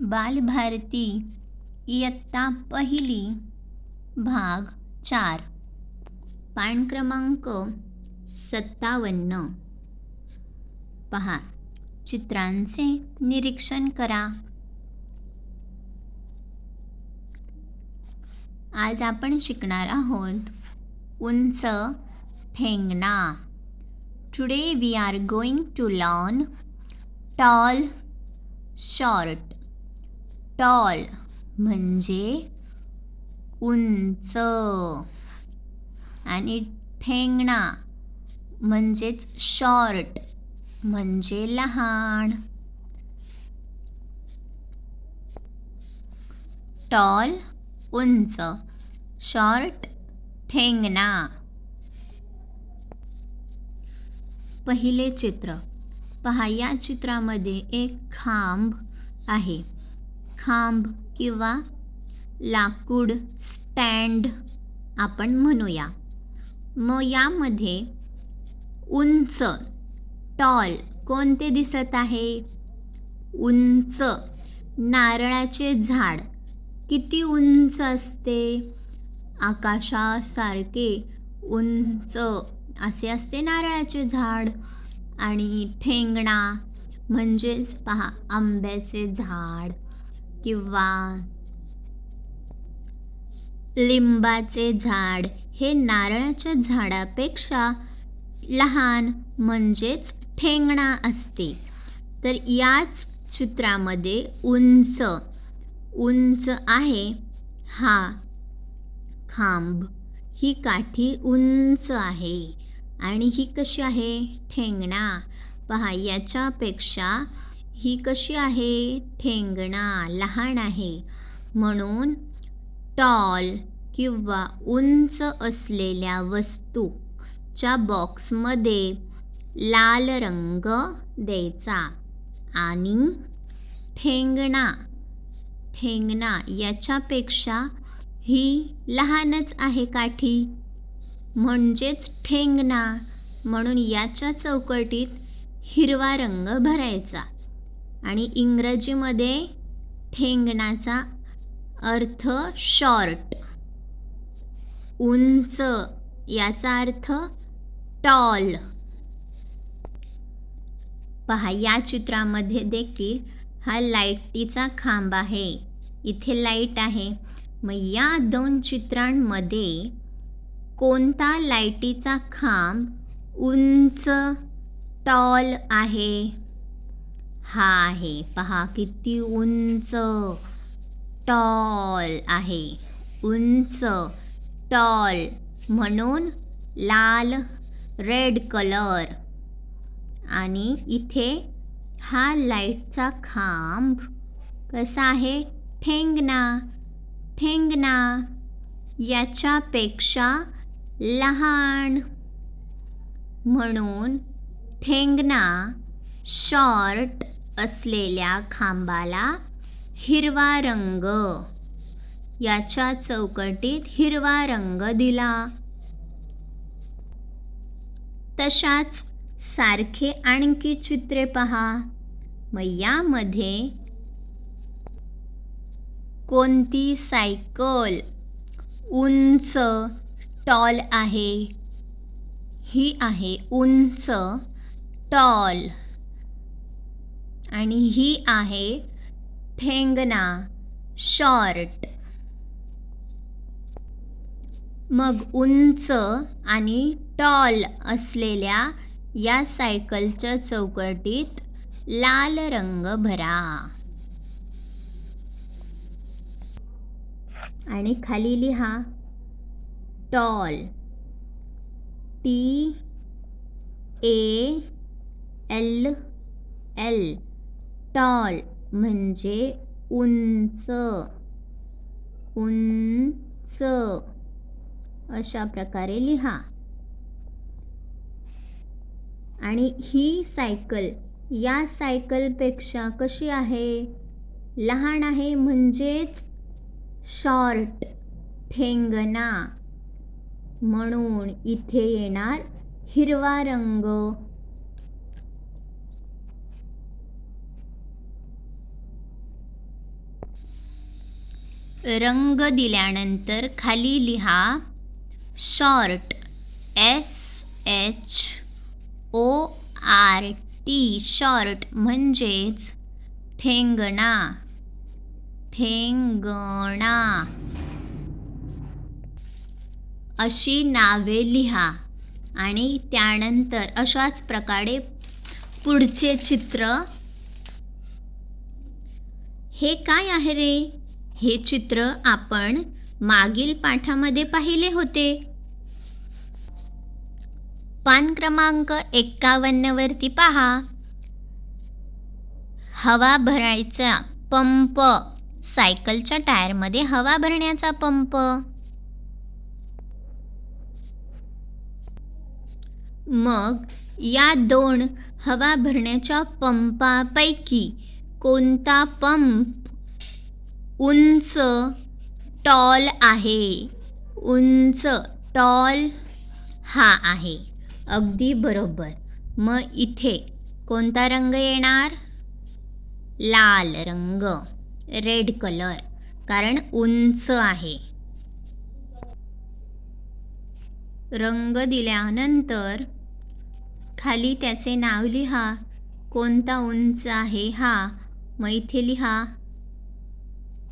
बालभारती इयत्ता पहिली भाग 4 पान क्रमांक 57. पहा, चित्रांचे निरीक्षण करा. आज आपण शिकणार आहोत उंच ठेंगणा. Today we are going to learn tall short. Tall म्हणजे उंच आणि ठेंगणा म्हणजेच शॉर्ट म्हणजे लहान. टॉल उंच, शॉर्ट ठेंगणा. पहिले चित्र पहा. या चित्रामध्ये एक खांब आहे. खांब किंवा लाकूड स्टँड आपण म्हणूया. मग यामध्ये उंच टॉल कोणते दिसत आहे? उंच नारळाचे झाड किती उंच असते? आकाशासारखे उंच असे असते नारळाचे झाड. आणि ठेंगणा म्हणजेच पहा आंब्याचे झाड किंवा लिंबाचे झाड हे नारळाच्या झाडापेक्षा लहान म्हणजेच ठेंगणा असते. तर याच चित्रामध्ये उंच उंच आहे हा खांब. ही काठी उंच आहे आणि ही कशी आहे? ठेंगणा. पहा, याच्यापेक्षा ही कशी आहे? ठेंगणा लहान आहे. म्हणून टॉल किंवा उंच असलेल्या वस्तूच्या बॉक्समध्ये लाल रंग द्यायचा आणि ठेंगणा ठेंगणा याच्यापेक्षा ही लहानच आहे काठी म्हणजेच ठेंगणा. म्हणून याच्या चौकटीत हिरवा रंग भरायचा. आणि इंग्रजीमध्ये ठेंगणाचा अर्थ शॉर्ट उंच, याचा अर्थ टॉल. पहा, या चित्रामध्ये देखील हा लाईटीचा खांब आहे. इथे लाईट आहे. मग या दोन चित्रांमध्ये कोणता लाईटीचा खांब उंच टॉल आहे? हा आहे. पहा किती उंच टॉल आहे. उंच टॉल म्हणून लाल रेड कलर. आणि इथे हा लाईटचा खांब कसा आहे? ठेंगणा ठेंगणा याच्यापेक्षा लहान म्हणून ठेंगणा शॉर्ट असलेल्या खांबाला हिरवा रंग, याच्या चौकटीत हिरवा रंग दिला. तशाच सारखे आणखी चित्रे पहा. मग यामध्ये कोणती सायकल उंच टॉल आहे? ही आहे उंच टॉल आणि ही आहे ठेंगणा शॉर्ट. मग उंच आणि टॉल असलेल्या या सायकलच्या चौकटीत लाल रंग भरा. आणि खाली लिहा टॉल. TALL टॉल म्हणजे उंच उंच अशा प्रकारे लिहा. आणि ही सायकल या सायकलपेक्षा कशी आहे? लहान आहे म्हणजेच शॉर्ट ठेंगणा. म्हणून इथे येणार हिरवा रंग. रंग दिल्यानंतर खाली लिहा शॉर्ट SHORT शॉर्ट म्हणजेच ठेंगणा ठेंगणा अशी नावे लिहा आणि त्यानंतर अशाच प्रकारे पुढचे चित्र. हे काय आहे रे? हे चित्र आपण मागील पाठामध्ये पाहिले होते. पान क्रमांक 51 वरती पहा. हवा भरायचा पंप, सायकलच्या टायरमध्ये हवा भरण्याचा पंप. मग या दोन हवा भरण्याच्या पंपापैकी कोणता पंप उंच टॉल आहे? उंच टॉल हा आहे. अगदी बरोबर. मग इथे कोणता रंग येणार? लाल रंग, रेड कलर, कारण उंच आहे. रंग दिल्यानंतर खाली त्याचे नाव लिहा. कोणता उंच आहे हा? मग इथे लिहा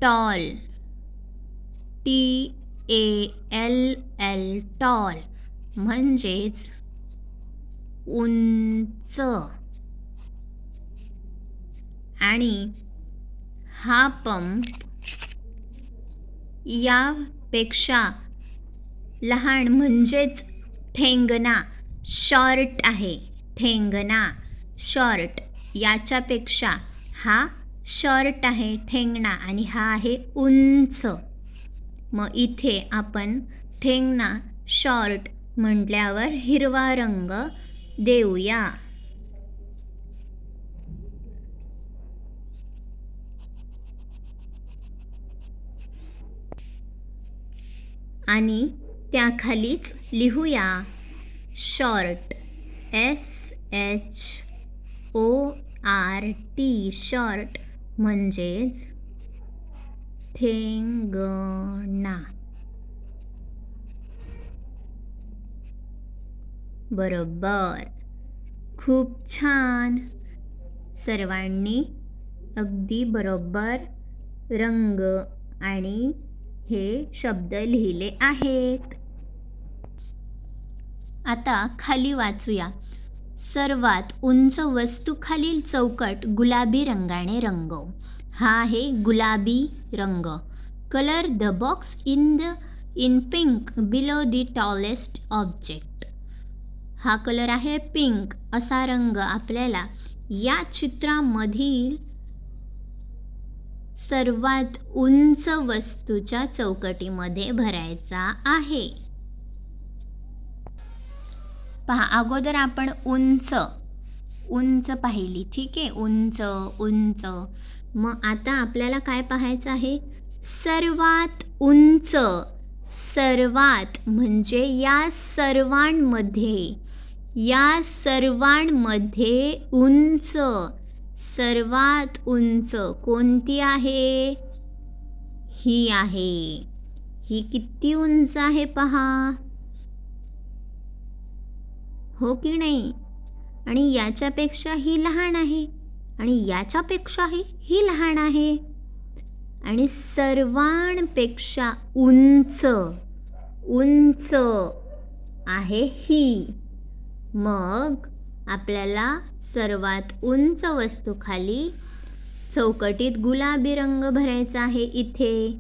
टॉल, TALL टॉल म्हणजेच उंच. आणि हा पंप यापेक्षा लहान म्हणजेच ठेंगणा शॉर्ट आहे. ठेंगणा शॉर्ट, याच्यापेक्षा हा शॉर्ट आहे ठेंगणा, आणि हा आहे उंच. मग इथे आपण ठेंगणा शॉर्ट म्हटल्यावर हिरवा रंग देऊया. आणि त्याखालीच लिहूया शॉर्ट SHORT शॉर्ट म्हणजेच ठेंगणा. बरोबर. खूप छान. सर्वांनी अगदी बरोबर रंग आणि हे शब्द लिहिले आहेत. आता खाली वाचूया. सर्वात उंच वस्तू खालील चौकट गुलाबी रंगाने रंगव. हा आहे गुलाबी रंग. Colour the box in pink below the tallest object. हा कलर आहे पिंक. असा रंग आपल्याला या चित्रामधील सर्वात उंच वस्तूच्या चौकटीमध्ये भरायचा आहे. पहा, अगोदर आपण उंच पाहिली, ठीक आहे. उंच. मग आता आपल्याला काय पाहायचं आहे? सर्वात उंच. सर्वात म्हणजे या सर्वांमध्ये उंच. सर्वात उंच कोणती आहे? ही आहे. ही किती उंच आहे पहा, हो की नाही? आणि याच्यापेक्षा ही लहान आहे, आणि याच्यापेक्षा ही लहान आहे, आणि सर्वांपेक्षा उंच आहे ही. मग आपल्याला सर्वात उंच वस्तू खाली चौकटीत गुलाबी रंग भरायचा आहे. इथे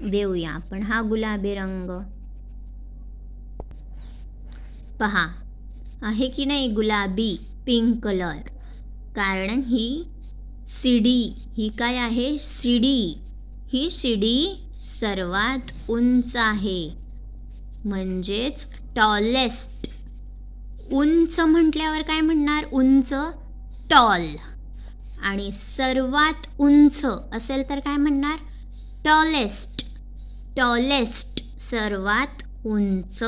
देऊया आपण हा गुलाबी रंग. पहा, आहे की नाही गुलाबी, पिंक कलर. कारण ही शिडी, ही काय आहे? शिडी. ही शिडी सर्वात उंच आहे, म्हणजेच टॉलेस्ट. उंच म्हटल्यावर काय म्हणणार? उंच, टॉल. आणि सर्वात उंच असेल तर काय म्हणणार? टॉलेस्ट. सर्वात उंच.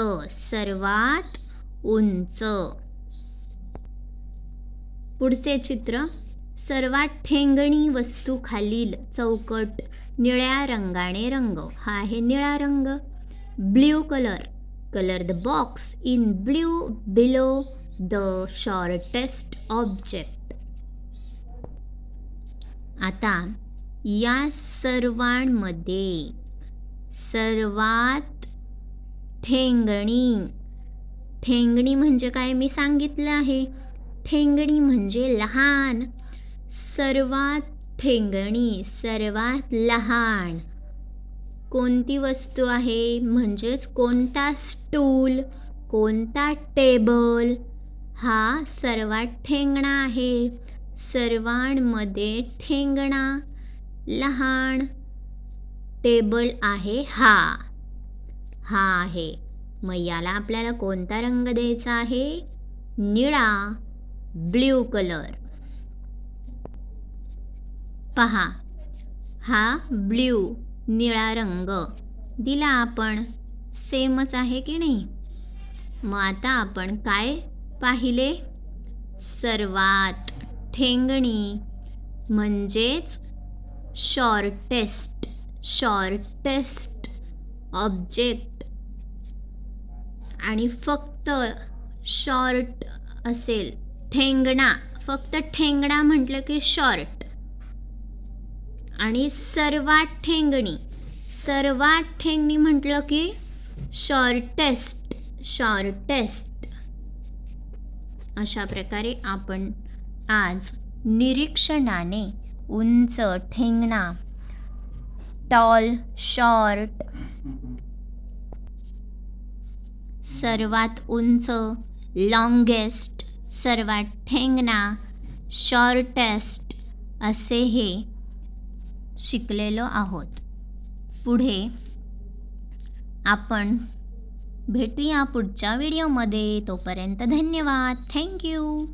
पुढचे चित्र. सर्वात ठेंगणी वस्तू खालील चौकट निळ्या रंगाने रंगव. हा आहे निळा रंग. Blue colour. Colour the box in blue below the shortest object. आता या सर्वांमध्ये सर्वात ठेंगणी. ठेंगणी म्हणजे काय मी सांगितलं आहे. ठेंगणी म्हणजे लहान. सर्वात ठेंगणी, सर्वात लहान कोणती वस्तू आहे, म्हणजेच कोणता स्टूल, कोणता टेबल हा सर्वात ठेंगणा आहे. सर्वांमध्ये ठेंगणा लहान टेबल आहे हा आहे. मग याला आपल्याला कोणता रंग द्यायचा आहे? निळा, ब्ल्यू कलर. पहा, हा ब्ल्यू निळा रंग दिला आपण. सेमच आहे की नाही? मग आता आपण काय पाहिले? सर्वात ठेंगणी म्हणजेच शॉर्टेस्ट ऑब्जेक्ट. आणि फक्त शॉर्ट असेल, ठेंगणा, फक्त ठेंगणा म्हटलं की शॉर्ट. आणि सर्वात ठेंगणी म्हटलं की शॉर्टेस्ट. अशा प्रकारे आपण आज निरीक्षणाने उंच, ठेंगणा, टॉल, शॉर्ट, सर्वात उंच, लॉंगेस्ट, सर्वात ठेंगणा, शॉर्टेस्ट असे हे शिकलेलो आहोत. पुढे आपण भेटूया पुढच्या व्हिडिओमध्ये. तोपर्यंत धन्यवाद. थँक्यू.